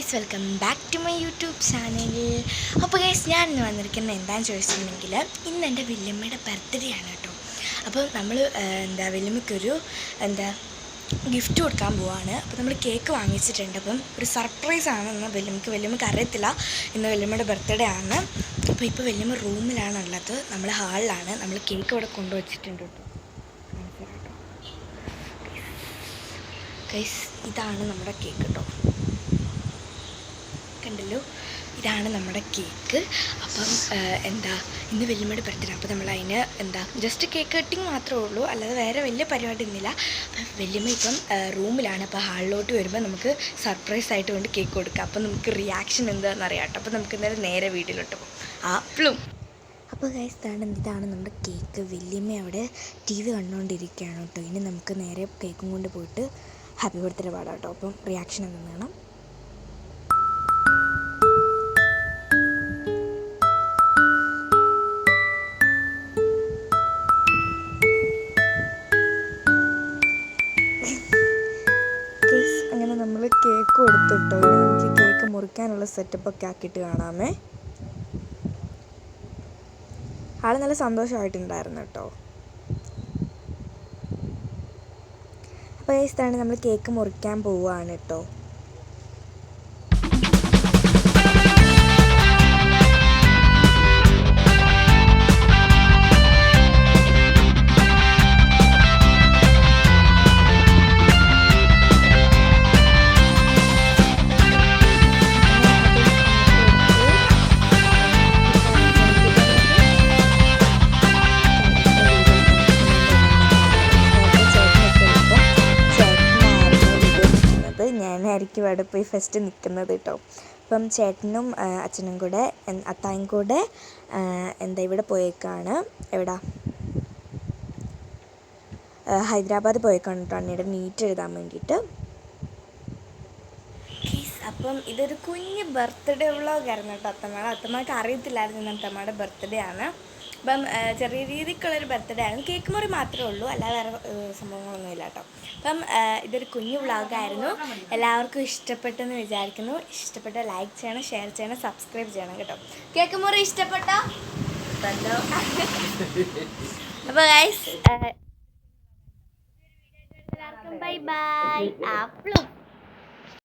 Guys, welcome back to my YouTube channel. അപ്പോൾ guys, ഞാൻ ഇന്ന് വന്നിരിക്കുന്നത് എന്താണെന്ന് ചോദിച്ചിട്ടുണ്ടെങ്കിൽ ഇന്ന് എൻ്റെ വല്യമ്മയുടെ ബർത്ത്ഡേ ആണ് കേട്ടോ. അപ്പോൾ നമ്മൾ വല്യമ്മയ്ക്കൊരു ഗിഫ്റ്റ് കൊടുക്കാൻ പോവാണ്. അപ്പോൾ നമ്മൾ കേക്ക് വാങ്ങിച്ചിട്ടുണ്ട്. അപ്പം ഒരു സർപ്രൈസാണ് ഇന്ന് വല്യമ്മയ്ക്ക് അറിയത്തില്ല ഇന്ന് വല്യമ്മയുടെ ബർത്ത്ഡേ ആണ്. അപ്പോൾ ഇപ്പോൾ വല്യമ്മ റൂമിലാണുള്ളത്, നമ്മൾ ഹാളിലാണ്. നമ്മൾ കേക്ക് ഇവിടെ കൊണ്ടുവച്ചിട്ടുണ്ട് കേട്ടോ. ഗൈസ്, ഇതാണ് നമ്മുടെ കേക്ക് കേട്ടോ, കണ്ടല്ലോ, ഇതാണ് നമ്മുടെ കേക്ക്. അപ്പം ഇന്ന് വല്യമ്മയുടെ ബർത്ത്ഡേ. അപ്പോൾ നമ്മൾ അതിന് ജസ്റ്റ് കേക്ക് കട്ടിങ് മാത്രമേ ഉള്ളൂ, അല്ലാതെ വേറെ വലിയ പരിപാടി ഒന്നുമില്ല. അപ്പം വല്യമ്മ ഇപ്പം റൂമിലാണ്. അപ്പോൾ ഹാളിലോട്ട് വരുമ്പോൾ നമുക്ക് സർപ്രൈസായിട്ട് കൊണ്ട് കേക്ക് കൊടുക്കാം. അപ്പം നമുക്ക് റിയാക്ഷൻ എന്താണെന്ന് അറിയാം കേട്ടോ. അപ്പോൾ നമുക്ക് എന്തായാലും നേരെ വീട്ടിലോട്ട് പോകും. അപ്പോൾ ഗൈസ്, ഇതാണ് നമ്മുടെ കേക്ക്. വല്യമ്മ അവിടെ TV കണ്ടുകൊണ്ടിരിക്കുകയാണ് കേട്ടോ. ഇനി നമുക്ക് നേരെ കേക്കും കൊണ്ട് പോയിട്ട് ഹാപ്പി ബർത്ത്ഡേ പാടാം കേട്ടോ. അപ്പം റിയാക്ഷൻ എന്താണ്? അങ്ങനെ നമ്മൾ കേക്ക് കൊടുത്തിട്ടോ. ഇനി നമുക്ക് കേക്ക് മുറിക്കാനുള്ള സെറ്റപ്പൊക്കെ ആക്കിയിട്ട് കാണാമേ. ആൾ നല്ല സന്തോഷമായിട്ടുണ്ടായിരുന്നു കേട്ടോ. അപ്പോൾ ഇതാണ് നമ്മൾ കേക്ക് മുറിക്കാൻ പോവുകയാണ് കേട്ടോ. ഞാനായിരിക്കും അവിടെ പോയി ഫസ്റ്റ് നിൽക്കുന്നത് കേട്ടോ. അപ്പം ചേട്ടനും അച്ഛനും കൂടെ അത്തായും കൂടെ ഇവിടെ പോയേക്കാണ്. ഹൈദരാബാദ് പോയേക്കാണ് കേട്ടോ, അണ്ണയുടെ നീറ്റ് എഴുതാൻ വേണ്ടിയിട്ട്. അപ്പം ഇതൊരു കുഞ്ഞ് ബർത്ത്ഡേ വ്ളോഗായിരുന്നു കേട്ടോ. അത്തമ്മക്ക് അറിയത്തില്ലായിരുന്നു ഇന്ന് അത്തമ്മയുടെ ബർത്ത്ഡേ ആണ്. അപ്പം ചെറിയ രീതിക്കുള്ളൊരു ബർത്ത്ഡേ ആണ്. കേക്ക് മുറി മാത്രമേ ഉള്ളൂ, അല്ലാതെ വേറെ സംഭവങ്ങളൊന്നുമില്ല കേട്ടോ. അപ്പം ഇതൊരു കുഞ്ഞു വ്ളോഗായിരുന്നു. എല്ലാവർക്കും ഇഷ്ടപ്പെട്ടെന്ന് വിചാരിക്കുന്നു. ഇഷ്ടപ്പെട്ട ലൈക്ക് ചെയ്യണം, ഷെയർ ചെയ്യണം, സബ്സ്ക്രൈബ് ചെയ്യണം കേട്ടോ. കേക്ക് മുറി ഇഷ്ടപ്പെട്ടോ? അപ്പോൾ ഗൈസ്, എല്ലാവർക്കും ബൈ ബൈ.